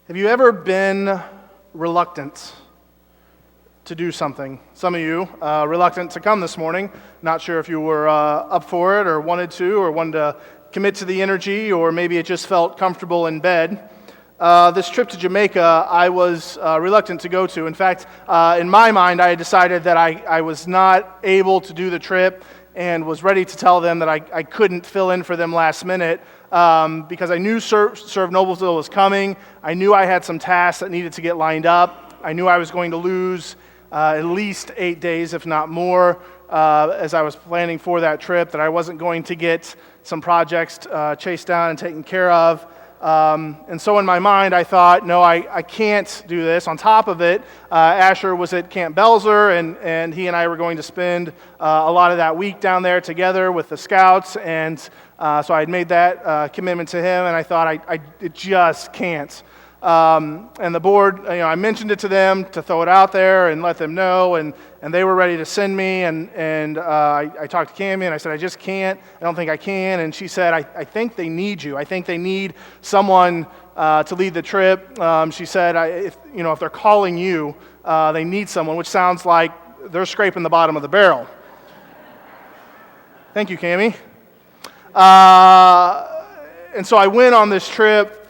Have you ever been reluctant to do something? Some of you reluctant to come this morning. Not sure if you were up for it or wanted to commit to the energy, or maybe it just felt comfortable in bed. This trip to Jamaica, I was reluctant to go to. In fact, in my mind, I had decided that I was not able to do the trip and was ready to tell them that I couldn't fill in for them last minute because I knew Serve Noblesville was coming. I knew I had some tasks that needed to get lined up. I knew I was going to lose at least 8 days, if not more, as I was planning for that trip, that I wasn't going to get some projects chased down and taken care of. And so in my mind, I thought, no, I can't do this. On top of it, Asher was at Camp Belzer, and he and I were going to spend a lot of that week down there together with the scouts, and so I had made that commitment to him, and I thought I just can't. And the board, I mentioned it to them to throw it out there and let them know, and they were ready to send me, and I talked to Cammie, and I said, I just can't, I don't think I can, and she said, I think they need you. I think they need someone to lead the trip. She said, if they're calling you, they need someone, which sounds like they're scraping the bottom of the barrel. Thank you, Cammie. And so I went on this trip,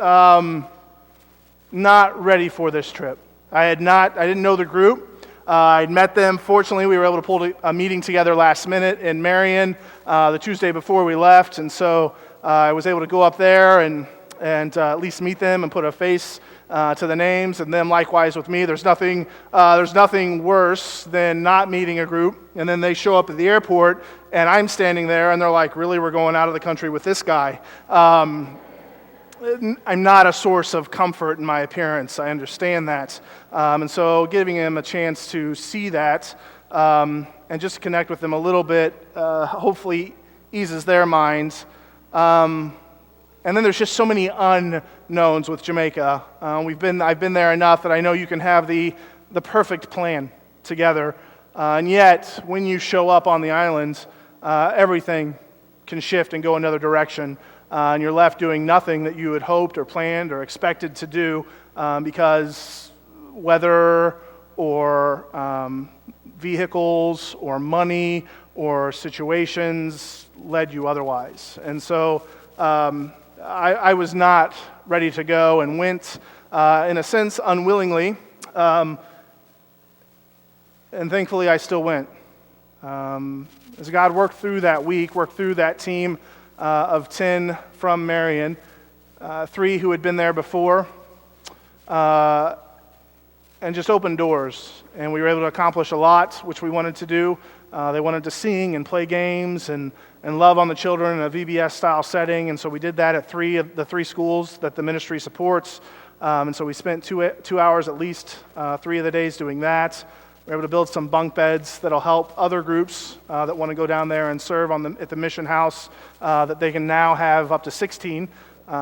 not ready for this trip. I didn't know the group. I'd met them. Fortunately, we were able to pull a meeting together last minute in Marion the Tuesday before we left, and so I was able to go up there and at least meet them and put a face to the names, and them likewise with me. There's nothing worse than not meeting a group, and then they show up at the airport, and I'm standing there, and they're like, really, we're going out of the country with this guy. I'm not a source of comfort in my appearance. I understand that. And so giving them a chance to see that and just connect with them a little bit hopefully eases their minds. And then there's just so many unknowns with Jamaica. I've been there enough that I know you can have the perfect plan together. And yet, when you show up on the island, everything can shift and go another direction. And you're left doing nothing that you had hoped or planned or expected to do because weather or vehicles or money or situations led you otherwise. And so I was not ready to go and went, in a sense, unwillingly. And thankfully, I still went. As God worked through that week, worked through that team of 10 from Marion, 3 who had been there before, and just opened doors. And we were able to accomplish a lot, which we wanted to do. They wanted to sing and play games and love on the children in a VBS-style setting, and so we did that at 3 of the 3 schools that the ministry supports. And so we spent 2 hours at least 3 of the days doing that. We're able to build some bunk beds that'll help other groups that want to go down there and serve at the mission house, that they can now have up to 16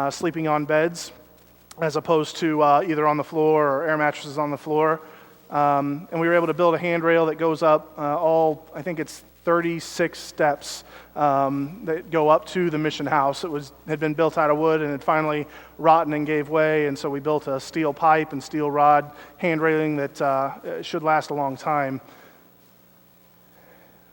sleeping on beds, as opposed to either on the floor or air mattresses on the floor. And we were able to build a handrail that goes up I think it's 36 steps that go up to the mission house. It had been built out of wood and had finally rotten and gave way, and so we built a steel pipe and steel rod hand railing that should last a long time.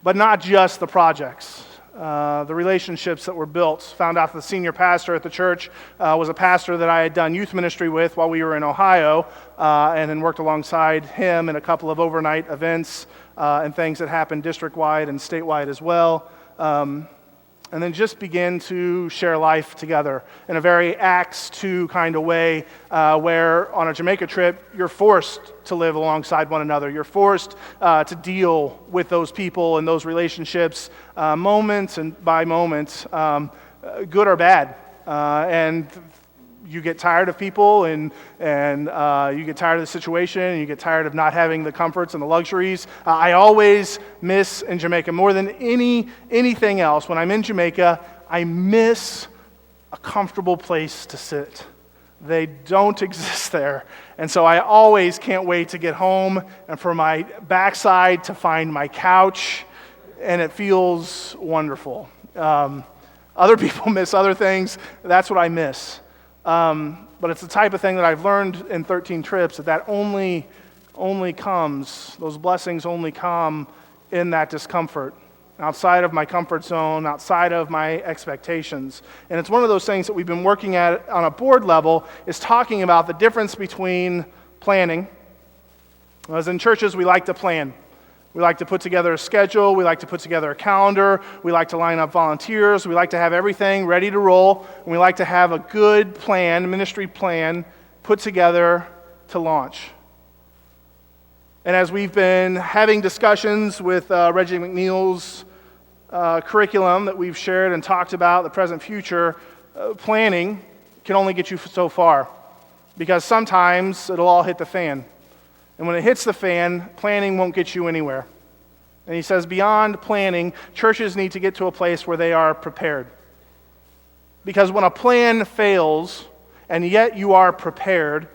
But not just the projects. The relationships that were built. Found out the senior pastor at the church was a pastor that I had done youth ministry with while we were in Ohio, and then worked alongside him in a couple of overnight events and things that happened district-wide and statewide as well. And then just begin to share life together in a very Acts 2 kind of way, where on a Jamaica trip, you're forced to live alongside one another. You're forced to deal with those people and those relationships, moment and by moment, good or bad. And you get tired of people, and you get tired of the situation, and you get tired of not having the comforts and the luxuries. I always miss in Jamaica, more than anything else, when I'm in Jamaica, I miss a comfortable place to sit. They don't exist there. And so I always can't wait to get home and for my backside to find my couch, and it feels wonderful. Other people miss other things. That's what I miss. But it's the type of thing that I've learned in 13 trips that only comes, those blessings only come in that discomfort, outside of my comfort zone, outside of my expectations. And it's one of those things that we've been working at on a board level, is talking about the difference between planning. As in churches, we like to plan. We like to put together a schedule. We like to put together a calendar. We like to line up volunteers. We like to have everything ready to roll. And we like to have a good plan, ministry plan, put together to launch. And as we've been having discussions with Reggie McNeil's curriculum that we've shared and talked about, the present future, planning can only get you so far. Because sometimes it'll all hit the fan. And when it hits the fan, planning won't get you anywhere. And he says beyond planning, churches need to get to a place where they are prepared. Because when a plan fails, and yet you are prepared,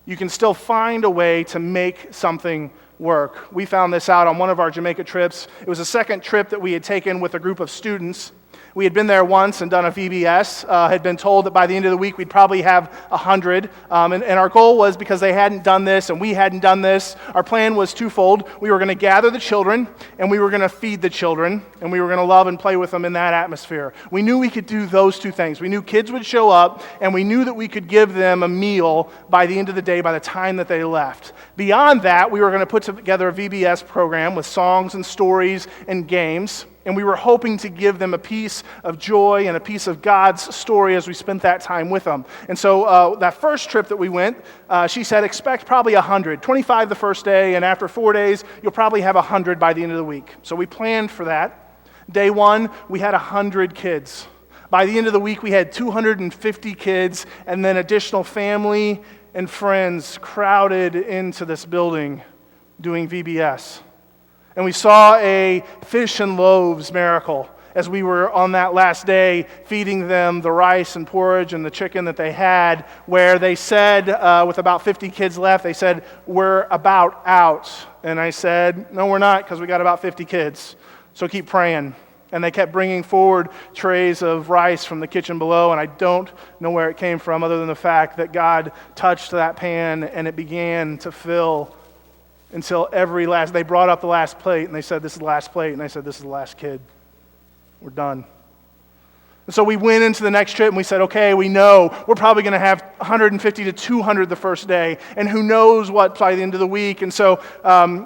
you can still find a way to make something work. We found this out on one of our Jamaica trips. It was the second trip that we had taken with a group of students. We had been there once and done a VBS, had been told that by the end of the week we'd probably have 100. And our goal was, because they hadn't done this and we hadn't done this, our plan was twofold. We were going to gather the children and we were going to feed the children and we were going to love and play with them in that atmosphere. We knew we could do those two things. We knew kids would show up and we knew that we could give them a meal by the end of the day, by the time that they left. Beyond that, we were going to put together a VBS program with songs and stories and games. And we were hoping to give them a piece of joy and a piece of God's story as we spent that time with them. And so that first trip that we went, she said, expect probably 100. 25 the first day, and after 4 days, you'll probably have 100 by the end of the week. So we planned for that. Day one, we had 100 kids. By the end of the week, we had 250 kids, and then additional family and friends crowded into this building doing VBS. And we saw a fish and loaves miracle as we were on that last day feeding them the rice and porridge and the chicken that they had, where they said, with about 50 kids left, they said, we're about out. And I said, no, we're not, because we got about 50 kids. So keep praying. And they kept bringing forward trays of rice from the kitchen below, and I don't know where it came from other than the fact that God touched that pan and it began to fill until they brought up the last plate, and they said, this is the last plate, and I said, this is the last kid. We're done. And so we went into the next trip, and we said, okay, we know we're probably going to have 150 to 200 the first day, and who knows what by the end of the week. And so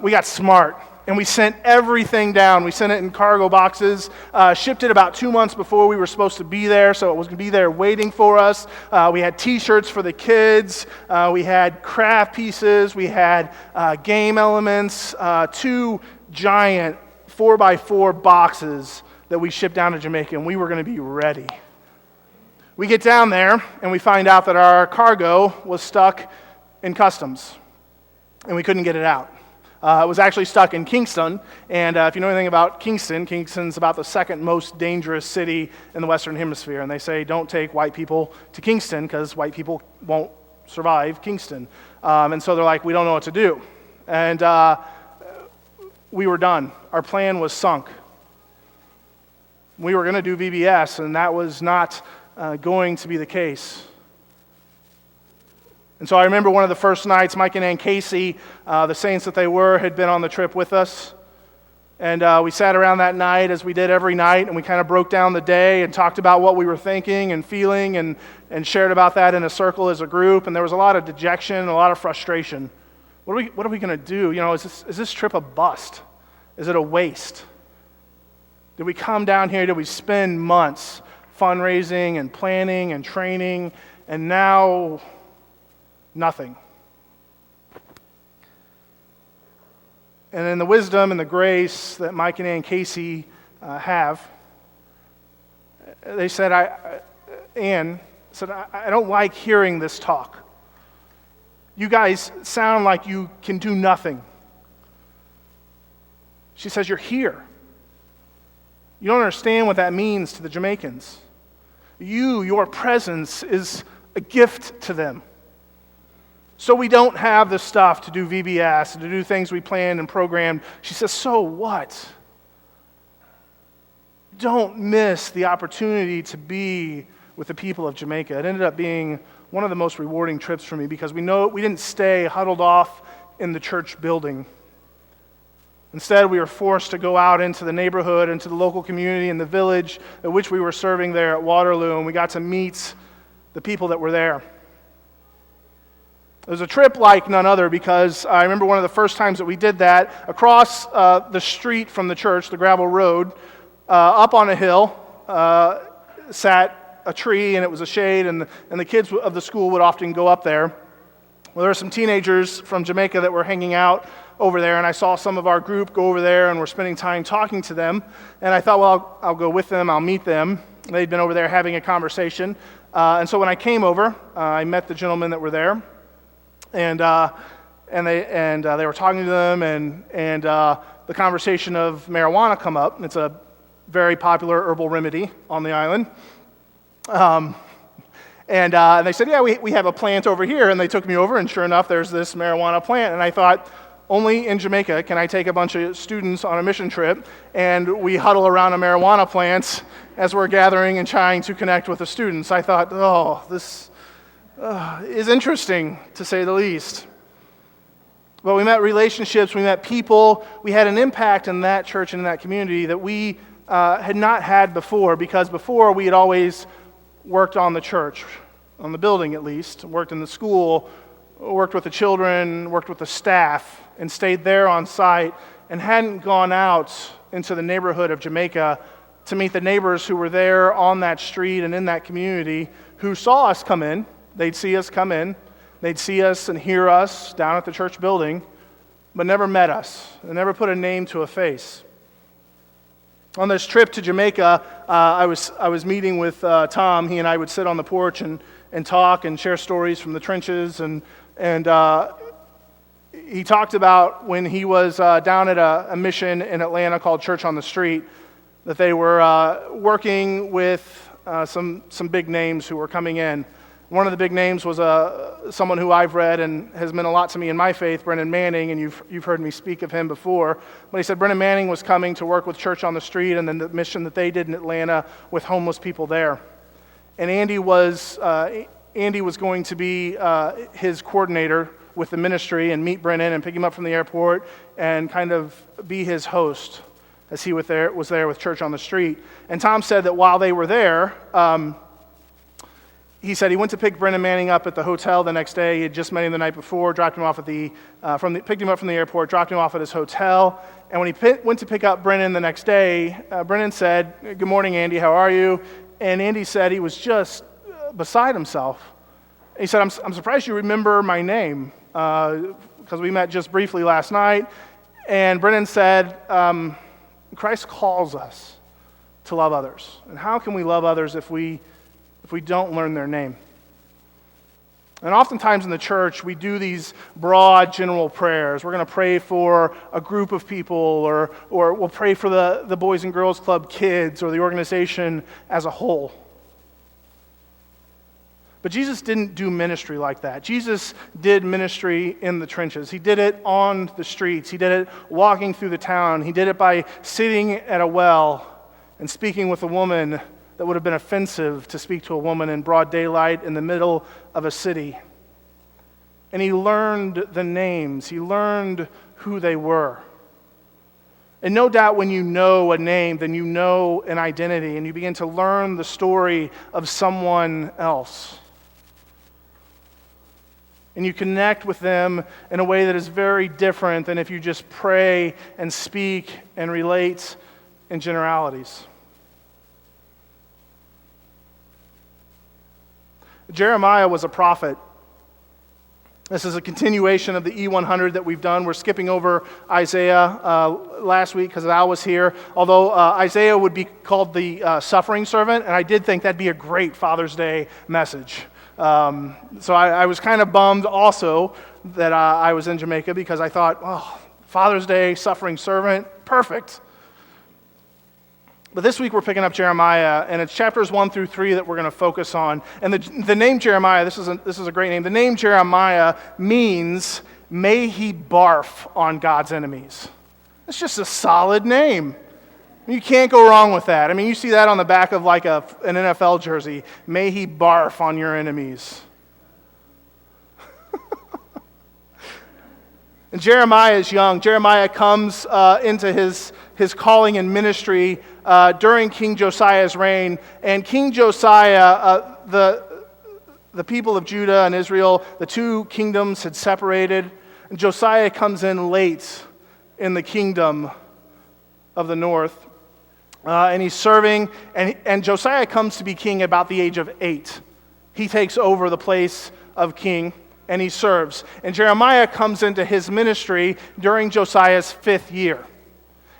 we got smart, and we sent everything down. We sent it in cargo boxes, shipped it about 2 months before we were supposed to be there, so it was going to be there waiting for us. We had T-shirts for the kids. We had craft pieces. We had game elements, 2 giant 4x4 boxes that we shipped down to Jamaica, and we were going to be ready. We get down there, and we find out that our cargo was stuck in customs, and we couldn't get it out. It was actually stuck in Kingston, and if you know anything about Kingston, Kingston's about the second most dangerous city in the Western Hemisphere, and they say don't take white people to Kingston because white people won't survive Kingston. And so they're like, we don't know what to do. And we were done. Our plan was sunk. We were going to do VBS, and that was not going to be the case. And so I remember one of the first nights, Mike and Ann Casey, the saints that they were, had been on the trip with us. And we sat around that night, as we did every night, and we kind of broke down the day and talked about what we were thinking and feeling and shared about that in a circle as a group. And there was a lot of dejection and a lot of frustration. What are we going to do? You know, is this trip a bust? Is it a waste? Did we come down here? Did we spend months fundraising and planning and training, and now nothing? And in the wisdom and the grace that Mike and Ann Casey have, they said, Ann said, I don't like hearing this talk. You guys sound like you can do nothing. She says, you're here. You don't understand what that means to the Jamaicans. Your presence is a gift to them. So we don't have the stuff to do VBS, to do things we planned and programmed. She says, so what? Don't miss the opportunity to be with the people of Jamaica. It ended up being one of the most rewarding trips for me because we didn't stay huddled off in the church building. Instead, we were forced to go out into the neighborhood, into the local community, and the village at which we were serving there at Waterloo, and we got to meet the people that were there. It was a trip like none other because I remember one of the first times that we did that, across the street from the church, the gravel road, up on a hill, sat a tree, and it was a shade, and the kids of the school would often go up there. Well, there were some teenagers from Jamaica that were hanging out over there, and I saw some of our group go over there, and we're spending time talking to them, and I thought, well, I'll go with them, I'll meet them. They'd been over there having a conversation, and so when I came over, I met the gentlemen that were there, and they were talking to them, and the conversation of marijuana come up. It's a very popular herbal remedy on the island. And they said, yeah, we have a plant over here. And they took me over, and sure enough, there's this marijuana plant. And I thought, only in Jamaica can I take a bunch of students on a mission trip, and we huddle around a marijuana plant as we're gathering and trying to connect with the students. I thought, oh, this is interesting, to say the least. But we met relationships, we met people, we had an impact in that church and in that community that we had not had before, because before we had always worked on the church, on the building at least, worked in the school, worked with the children, worked with the staff, and stayed there on site, and hadn't gone out into the neighborhood of Jamaica to meet the neighbors who were there on that street and in that community who saw us come in. They'd see us come in, they'd see us and hear us down at the church building, but never met us, and never put a name to a face. On this trip to Jamaica, I was meeting with Tom. He and I would sit on the porch and talk and share stories from the trenches, and he talked about when he was down at a mission in Atlanta called Church on the Street, that they were working with some big names who were coming in. One of the big names was someone who I've read and has meant a lot to me in my faith, Brennan Manning, and you've heard me speak of him before. But he said Brennan Manning was coming to work with Church on the Street and then the mission that they did in Atlanta with homeless people there. And Andy was going to be his coordinator with the ministry and meet Brennan and pick him up from the airport and kind of be his host as he was there with Church on the Street. And Tom said that while they were there, he said he went to pick Brennan Manning up at the hotel the next day. He had just met him the night before, dropped him off at picked him up from the airport, dropped him off at his hotel. And when he went to pick up Brennan the next day, Brennan said, "Good morning, Andy, how are you?" And Andy said he was just beside himself. He said, I'm surprised you remember my name, because we met just briefly last night. And Brennan said, Christ calls us to love others. And how can we love others if we don't learn their name? And oftentimes in the church, we do these broad general prayers. We're going to pray for a group of people, or we'll pray for the Boys and Girls Club kids or the organization as a whole. But Jesus didn't do ministry like that. Jesus did ministry in the trenches. He did it on the streets. He did it walking through the town. He did it by sitting at a well and speaking with a woman that would have been offensive to speak to a woman in broad daylight in the middle of a city. And he learned the names. He learned who they were. And no doubt when you know a name, then you know an identity, and you begin to learn the story of someone else. And you connect with them in a way that is very different than if you just pray and speak and relate in generalities. Jeremiah was a prophet. This is a continuation of the E100 that we've done. We're skipping over Isaiah last week because Al was here. Although Isaiah would be called the suffering servant, and I did think that'd be a great Father's Day message. So I was kind of bummed also that I was in Jamaica, because I thought, oh, Father's Day, suffering servant, perfect. But this week we're picking up Jeremiah, and it's chapters 1 through 3 that we're going to focus on. And the name Jeremiah, this is a great name. The name Jeremiah means, may he barf on God's enemies. It's just a solid name. You can't go wrong with that. I mean, you see that on the back of like an NFL jersey. May he barf on your enemies. And Jeremiah is young. Jeremiah comes into his calling and ministry during King Josiah's reign. And King Josiah, the people of Judah and Israel, the two kingdoms had separated. And Josiah comes in late in the kingdom of the north. And he's serving. And Josiah comes to be king about the age of 8. He takes over the place of king. And he serves. And Jeremiah comes into his ministry during Josiah's 5th year.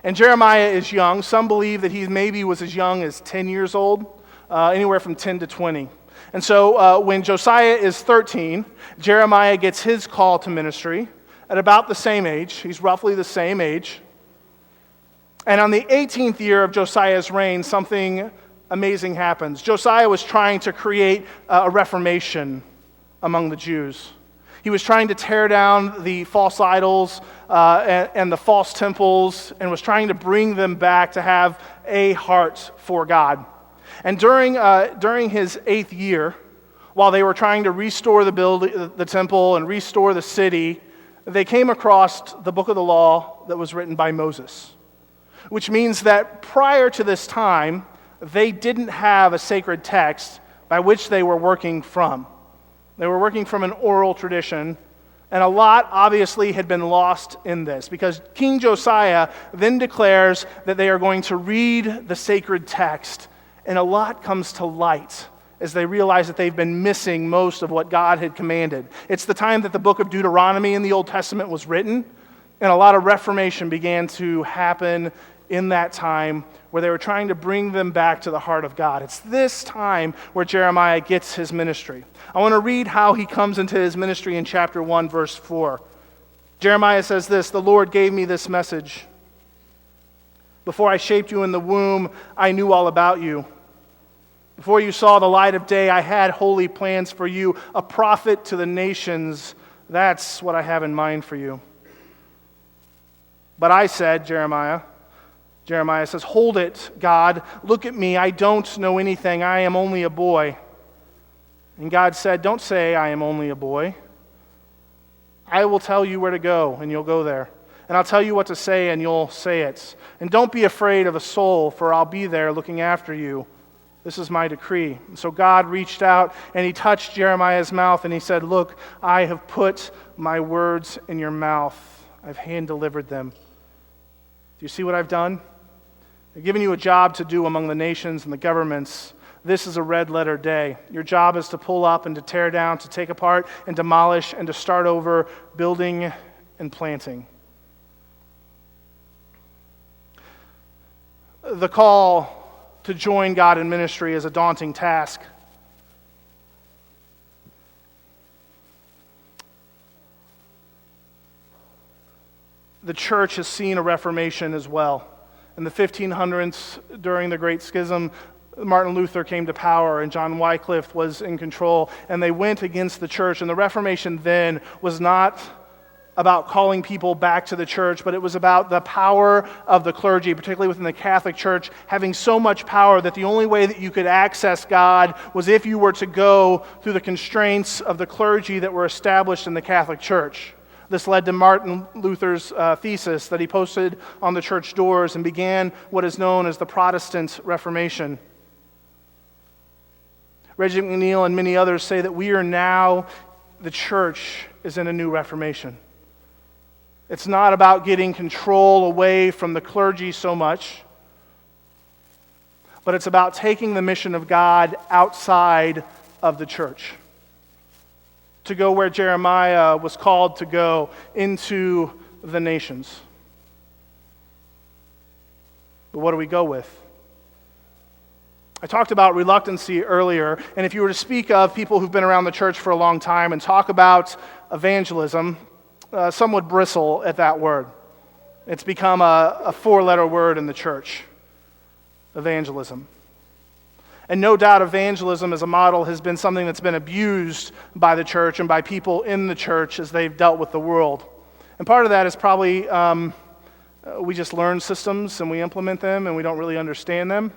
And Jeremiah is young. Some believe that he maybe was as young as 10 years old, anywhere from 10 to 20. And so when Josiah is 13, Jeremiah gets his call to ministry at about the same age. He's roughly the same age. And on the 18th year of Josiah's reign, something amazing happens. Josiah was trying to create a reformation among the Jews. He was trying to tear down the false idols and the false temples and was trying to bring them back to have a heart for God. And during his 8th year, while they were trying to restore the temple and restore the city, they came across the book of the law that was written by Moses, which means that prior to this time, they didn't have a sacred text by which they were working from. They were working from an oral tradition, and a lot obviously had been lost in this because King Josiah then declares that they are going to read the sacred text, and a lot comes to light as they realize that they've been missing most of what God had commanded. It's the time that the book of Deuteronomy in the Old Testament was written, and a lot of reformation began to happen in that time where they were trying to bring them back to the heart of God. It's this time where Jeremiah gets his ministry. I want to read how he comes into his ministry in chapter 1, verse 4. Jeremiah says this, "The Lord gave me this message. Before I shaped you in the womb, I knew all about you. Before you saw the light of day, I had holy plans for you, a prophet to the nations. That's what I have in mind for you." But I said, Jeremiah says, "Hold it, God. Look at me. I don't know anything. I am only a boy." And God said, "Don't say I am only a boy. I will tell you where to go, and you'll go there. And I'll tell you what to say, and you'll say it. And don't be afraid of a soul, for I'll be there looking after you. This is my decree." And so God reached out, and he touched Jeremiah's mouth, and he said, "Look, I have put my words in your mouth. I've hand-delivered them. Do you see what I've done? I've given you a job to do among the nations and the governments. This is a red-letter day. Your job is to pull up and to tear down, to take apart and demolish, and to start over, building and planting." The call to join God in ministry is a daunting task. The church has seen a reformation as well. In the 1500s, during the Great Schism, Martin Luther came to power and John Wycliffe was in control, and they went against the church. And the Reformation then was not about calling people back to the church, but it was about the power of the clergy, particularly within the Catholic Church, having so much power that the only way that you could access God was if you were to go through the constraints of the clergy that were established in the Catholic Church. This led to Martin Luther's thesis that he posted on the church doors and began what is known as the Protestant Reformation. Reggie McNeil and many others say that the church is in a new Reformation. It's not about getting control away from the clergy so much, but it's about taking the mission of God outside of the church, to go where Jeremiah was called to go, into the nations. But what do we go with? I talked about reluctancy earlier, and if you were to speak of people who've been around the church for a long time and talk about evangelism, some would bristle at that word. It's become a four-letter word in the church, evangelism. And no doubt evangelism as a model has been something that's been abused by the church and by people in the church as they've dealt with the world. And part of that is probably we just learn systems and we implement them and we don't really understand them.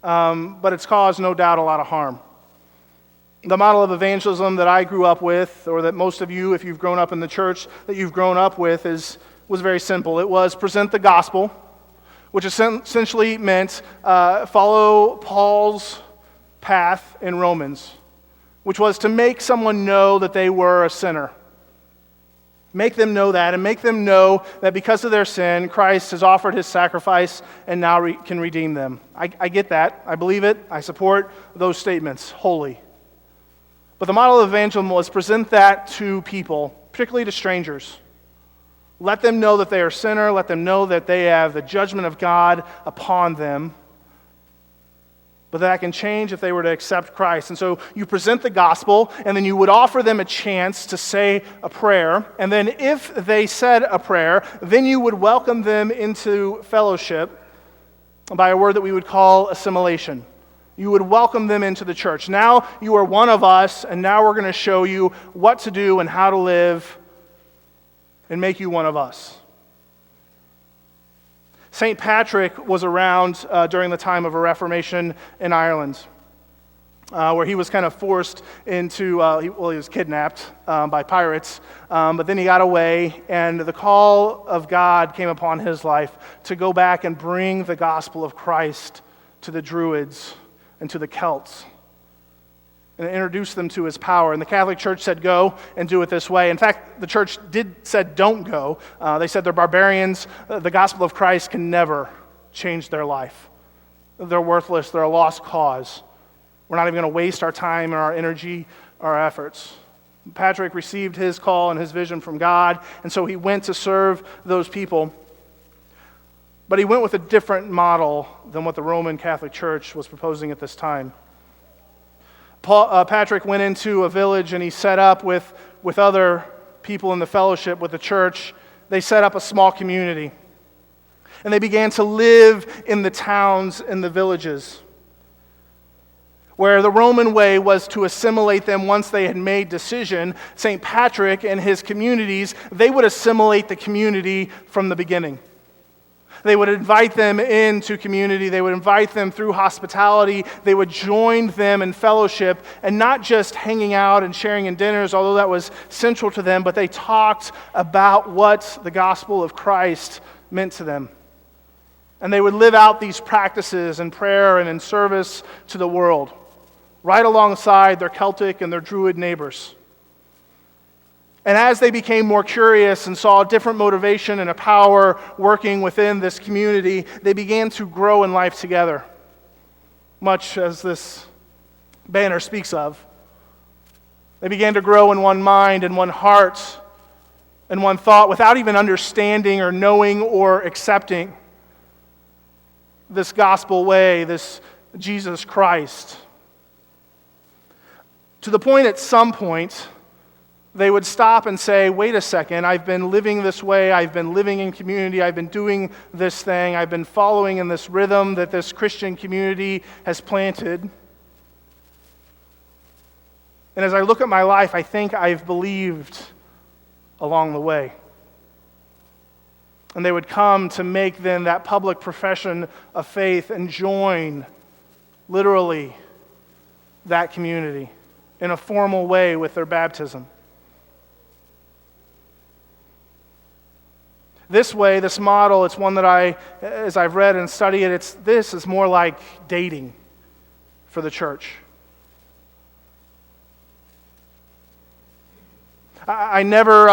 But it's caused, no doubt, a lot of harm. The model of evangelism that I grew up with, or that most of you, if you've grown up in the church, that you've grown up with, was very simple. It was present the gospel, which essentially meant follow Paul's path in Romans, which was to make someone know that they were a sinner. Make them know that, and make them know that because of their sin, Christ has offered his sacrifice and now can redeem them. I get that. I believe it. I support those statements wholly. But the model of evangelism was present that to people, particularly to strangers. Let them know that they are a sinner. Let them know that they have the judgment of God upon them. But that can change if they were to accept Christ. And so you present the gospel, and then you would offer them a chance to say a prayer. And then if they said a prayer, then you would welcome them into fellowship by a word that we would call assimilation. You would welcome them into the church. Now you are one of us, and now we're going to show you what to do and how to live and make you one of us. St. Patrick was around during the time of a Reformation in Ireland, where he was kind of forced into, he was kidnapped by pirates, but then he got away, and the call of God came upon his life to go back and bring the gospel of Christ to the Druids and to the Celts, and introduce them to his power. And the Catholic Church said, go and do it this way. In fact, the church said, don't go. They said they're barbarians. The gospel of Christ can never change their life. They're worthless. They're a lost cause. We're not even going to waste our time and our energy, our efforts. Patrick received his call and his vision from God, and so he went to serve those people. But he went with a different model than what the Roman Catholic Church was proposing at this time. Patrick went into a village and he set up with other people in the fellowship with the church. They set up a small community. And they began to live in the towns and the villages, where the Roman way was to assimilate them once they had made decision. St. Patrick and his communities, they would assimilate the community from the beginning. They would invite them into community. They would invite them through hospitality. They would join them in fellowship, and not just hanging out and sharing in dinners, although that was central to them, but they talked about what the gospel of Christ meant to them. And they would live out these practices in prayer and in service to the world, right alongside their Celtic and their Druid neighbors. And as they became more curious and saw a different motivation and a power working within this community, they began to grow in life together, much as this banner speaks of. They began to grow in one mind and one heart and one thought without even understanding or knowing or accepting this gospel way, this Jesus Christ. To the point at some point, they would stop and say, wait a second, I've been living this way, I've been living in community, I've been doing this thing, I've been following in this rhythm that this Christian community has planted. And as I look at my life, I think I've believed along the way. And they would come to make then that public profession of faith and join, literally, that community in a formal way with their baptism. This way, this model, it's one that as I've read and studied it, this is more like dating for the church. I never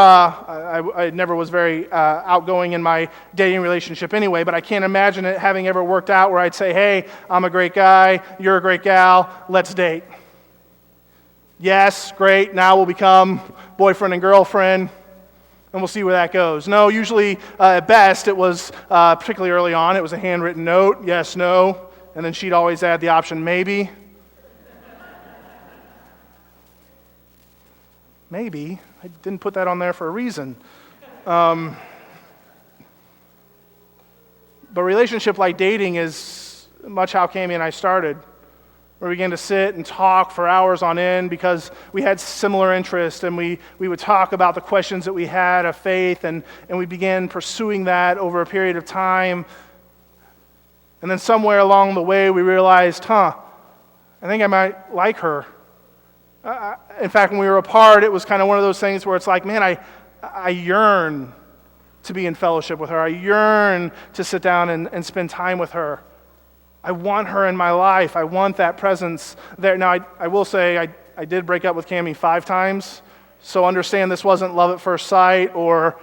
was very outgoing in my dating relationship anyway, but I can't imagine it having ever worked out where I'd say, hey, I'm a great guy, you're a great gal, let's date. Yes, great, now we'll become boyfriend and girlfriend, and we'll see where that goes. No, usually at best it was, particularly early on, it was a handwritten note, yes, no, and then she'd always add the option maybe. Maybe. I didn't put that on there for a reason. But relationship like dating is much how Cami and I started. We began to sit and talk for hours on end because we had similar interests, and we would talk about the questions that we had of faith, and we began pursuing that over a period of time. And then somewhere along the way we realized, I think I might like her. In fact, when we were apart, it was kind of one of those things where it's like, man, I yearn to be in fellowship with her. I yearn to sit down and spend time with her. I want her in my life. I want that presence there. Now, I will say I did break up with Cammie 5 times, so understand this wasn't love at first sight or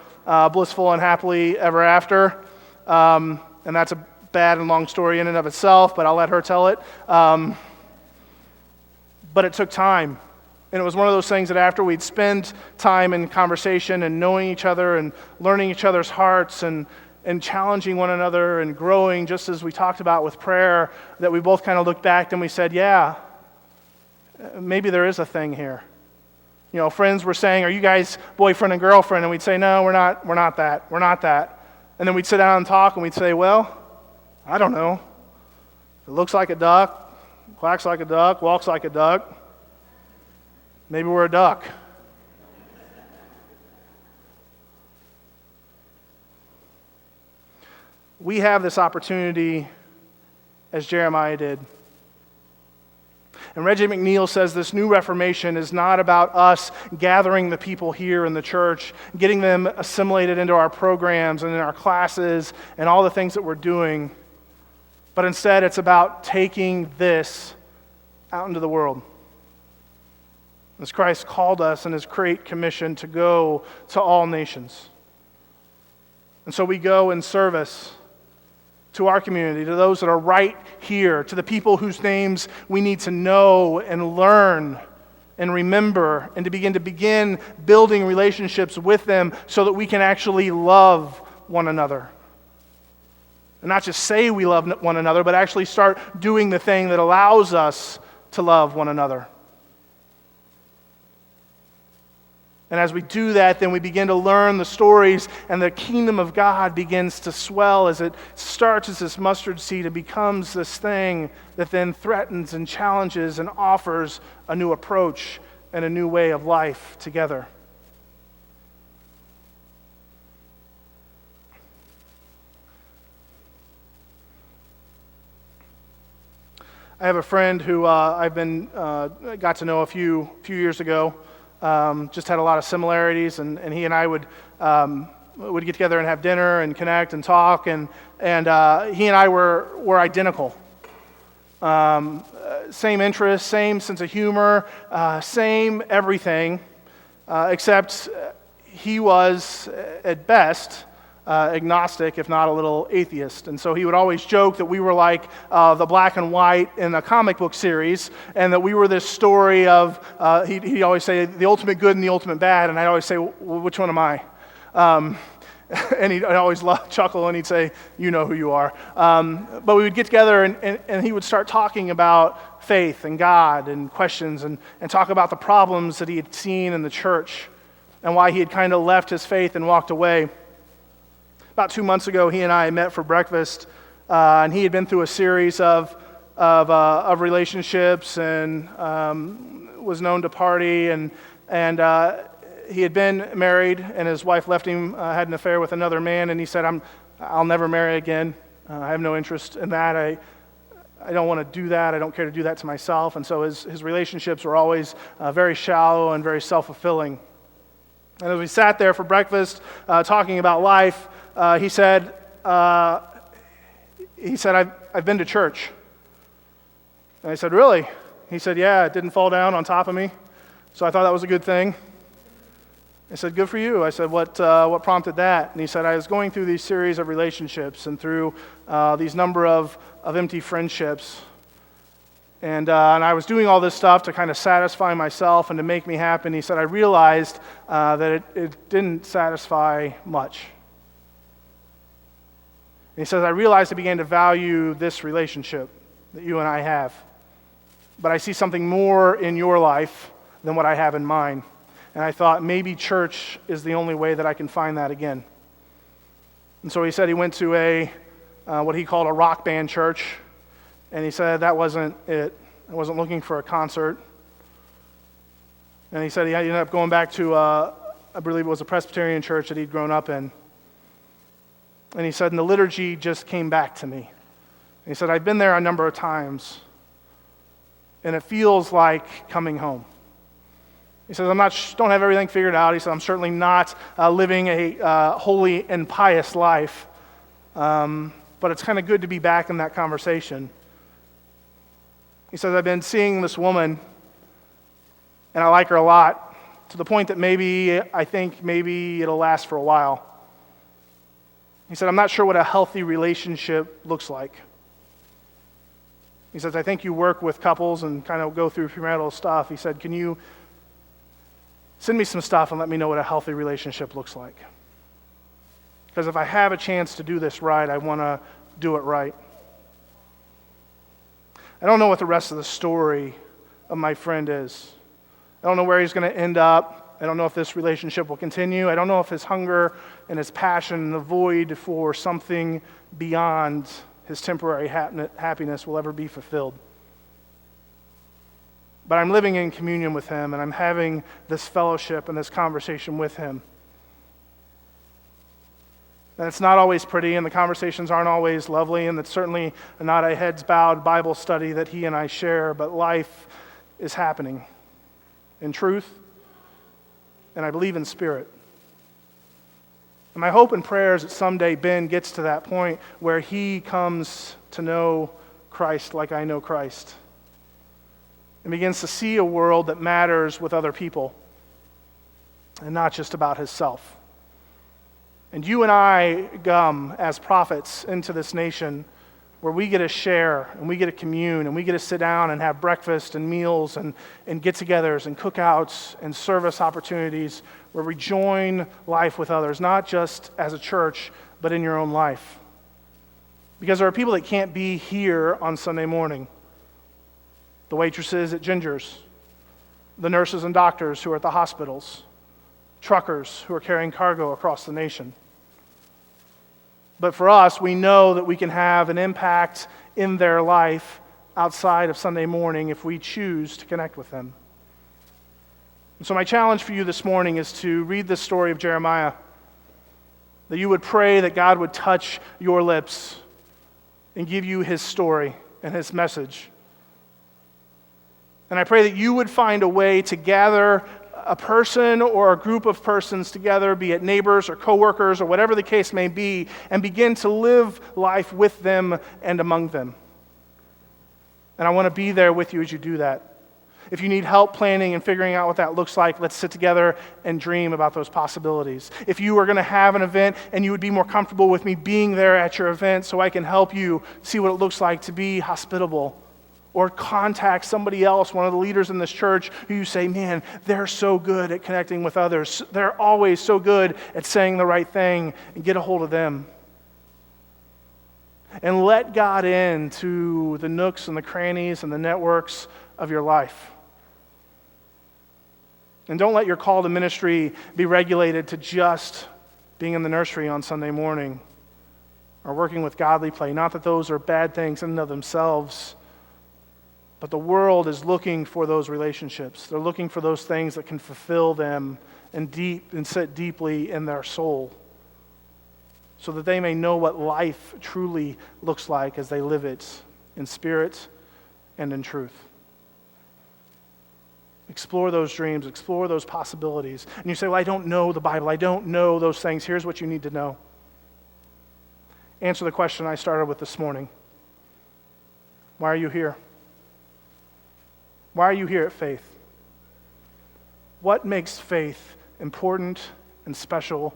blissful and happily ever after. And that's a bad and long story in and of itself, but I'll let her tell it. But it took time. And it was one of those things that after we'd spend time in conversation and knowing each other and learning each other's hearts and challenging one another and growing, just as we talked about with prayer, that we both kind of looked back and we said, yeah, maybe there is a thing here. You know, friends were saying, are you guys boyfriend and girlfriend? And we'd say, no, we're not that. And then we'd sit down and talk and we'd say, well, I don't know. It looks like a duck, quacks like a duck, walks like a duck. Maybe we're a duck. We have this opportunity as Jeremiah did. And Reggie McNeil says this new Reformation is not about us gathering the people here in the church, getting them assimilated into our programs and in our classes and all the things that we're doing, but instead it's about taking this out into the world. As Christ called us in his great commission to go to all nations. And so we go in service to our community, to those that are right here, to the people whose names we need to know and learn and remember, and to begin building relationships with them so that we can actually love one another. And not just say we love one another, but actually start doing the thing that allows us to love one another. And as we do that, then we begin to learn the stories, and the kingdom of God begins to swell as it starts as this mustard seed and becomes this thing that then threatens and challenges and offers a new approach and a new way of life together. I have a friend who I've got to know a few years ago. Just had a lot of similarities, and he and I would get together and have dinner and connect and talk, and he and I were identical. Same interests, same sense of humor, same everything, except he was at best agnostic, if not a little atheist. And so he would always joke that we were like the black and white in a comic book series, and that we were this story of, he'd always say, the ultimate good and the ultimate bad, and I'd always say, well, which one am I? And I'd always chuckle, and he'd say, you know who you are. But we would get together, and he would start talking about faith and God and questions, and talk about the problems that he had seen in the church and why he had kind of left his faith and walked away. About 2 months ago, he and I met for breakfast, and he had been through a series of relationships and was known to party, and he had been married, and his wife left him, had an affair with another man, and he said, I'll never marry again. I have no interest in that. I don't want to do that. I don't care to do that to myself. And so his relationships were always very shallow and very self-fulfilling. And as we sat there for breakfast talking about life, he said, I've been to church. And I said, really? He said, yeah, it didn't fall down on top of me. So I thought that was a good thing. I said, good for you. I said, what prompted that? And he said, I was going through these series of relationships and through these number of empty friendships. And I was doing all this stuff to kind of satisfy myself and to make me happy. And he said, I realized that it didn't satisfy much. And he says, I realized I began to value this relationship that you and I have. But I see something more in your life than what I have in mine. And I thought maybe church is the only way that I can find that again. And so he said he went to what he called a rock band church. And he said that wasn't it. I wasn't looking for a concert. And he said he ended up going back to, I believe it was a Presbyterian church that he'd grown up in. And he said, and the liturgy just came back to me. And he said, I've been there a number of times, and it feels like coming home. He says, don't have everything figured out. He said, I'm certainly not living a holy and pious life. But it's kind of good to be back in that conversation. He says, I've been seeing this woman, and I like her a lot, to the point that I think maybe it'll last for a while. He said, I'm not sure what a healthy relationship looks like. He says, I think you work with couples and kind of go through premarital stuff. He said, can you send me some stuff and let me know what a healthy relationship looks like? Because if I have a chance to do this right, I want to do it right. I don't know what the rest of the story of my friend is. I don't know where he's going to end up. I don't know if this relationship will continue. I don't know if his hunger and his passion and the void for something beyond his temporary happiness will ever be fulfilled. But I'm living in communion with him, and I'm having this fellowship and this conversation with him. And it's not always pretty, and the conversations aren't always lovely, and it's certainly not a heads-bowed Bible study that he and I share, but life is happening in truth, and I believe in spirit. And my hope and prayer is that someday Ben gets to that point where he comes to know Christ like I know Christ, and begins to see a world that matters with other people, and not just about himself. And you and I come as prophets into this nation where we get to share and we get to commune and we get to sit down and have breakfast and meals and get-togethers and cookouts and service opportunities where we join life with others, not just as a church, but in your own life. Because there are people that can't be here on Sunday morning. The waitresses at Ginger's, the nurses and doctors who are at the hospitals, truckers who are carrying cargo across the nation. But for us, we know that we can have an impact in their life outside of Sunday morning if we choose to connect with them. And so my challenge for you this morning is to read this story of Jeremiah, that you would pray that God would touch your lips and give you his story and his message. And I pray that you would find a way to gather a person or a group of persons together, be it neighbors or coworkers or whatever the case may be, and begin to live life with them and among them. And I want to be there with you as you do that. If you need help planning and figuring out what that looks like, let's sit together and dream about those possibilities. If you are going to have an event and you would be more comfortable with me being there at your event so I can help you see what it looks like to be hospitable, or contact somebody else, one of the leaders in this church, who you say, man, they're so good at connecting with others. They're always so good at saying the right thing, and get a hold of them. And let God into the nooks and the crannies and the networks of your life. And don't let your call to ministry be regulated to just being in the nursery on Sunday morning or working with Godly Play. Not that those are bad things in and of themselves, but the world is looking for those relationships. They're looking for those things that can fulfill them and sit deeply in their soul, so that they may know what life truly looks like as they live it in spirit and in truth. Explore those dreams, explore those possibilities. And you say, well, I don't know the Bible, I don't know those things. Here's what you need to know. Answer the question I started with this morning. Why are you here? Why are you here at Faith? What makes faith important and special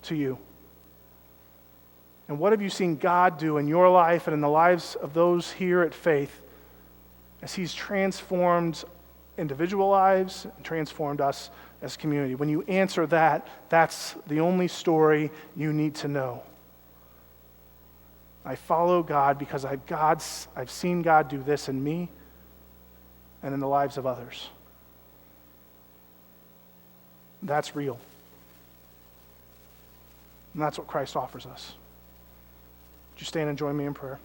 to you? And what have you seen God do in your life and in the lives of those here at Faith as he's transformed individual lives and transformed us as community? When you answer that, that's the only story you need to know. I follow God because I've seen God do this in me and in the lives of others. That's real. And that's what Christ offers us. Would you stand and join me in prayer?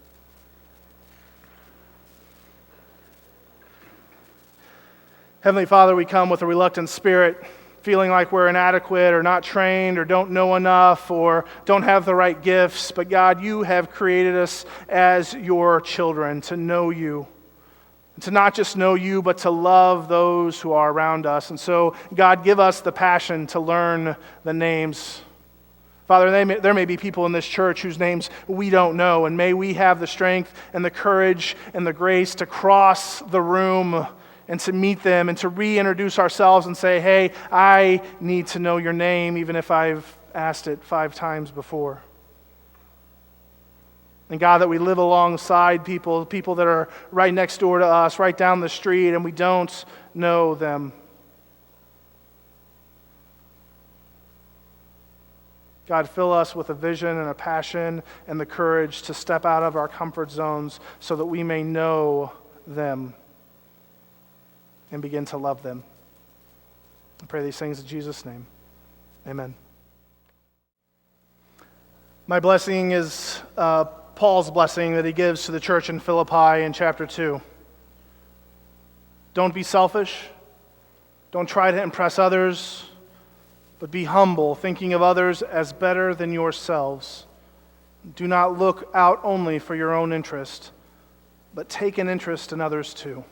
Heavenly Father, we come with a reluctant spirit, feeling like we're inadequate or not trained or don't know enough or don't have the right gifts. But God, you have created us as your children to know you, to not just know you, but to love those who are around us. And so, God, give us the passion to learn the names. Father, there may be people in this church whose names we don't know, and may we have the strength and the courage and the grace to cross the room and to meet them and to reintroduce ourselves and say, hey, I need to know your name, even if I've asked it 5 times before. And God, that we live alongside people that are right next door to us, right down the street, and we don't know them. God, fill us with a vision and a passion and the courage to step out of our comfort zones so that we may know them and begin to love them. I pray these things in Jesus' name. Amen. My blessing is Paul's blessing that he gives to the church in Philippi in chapter 2. Don't be selfish. Don't try to impress others, but be humble, thinking of others as better than yourselves. Do not look out only for your own interest, but take an interest in others too.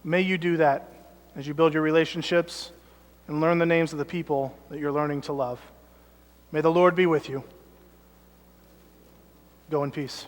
May you do that as you build your relationships and learn the names of the people that you're learning to love. May the Lord be with you. Go in peace.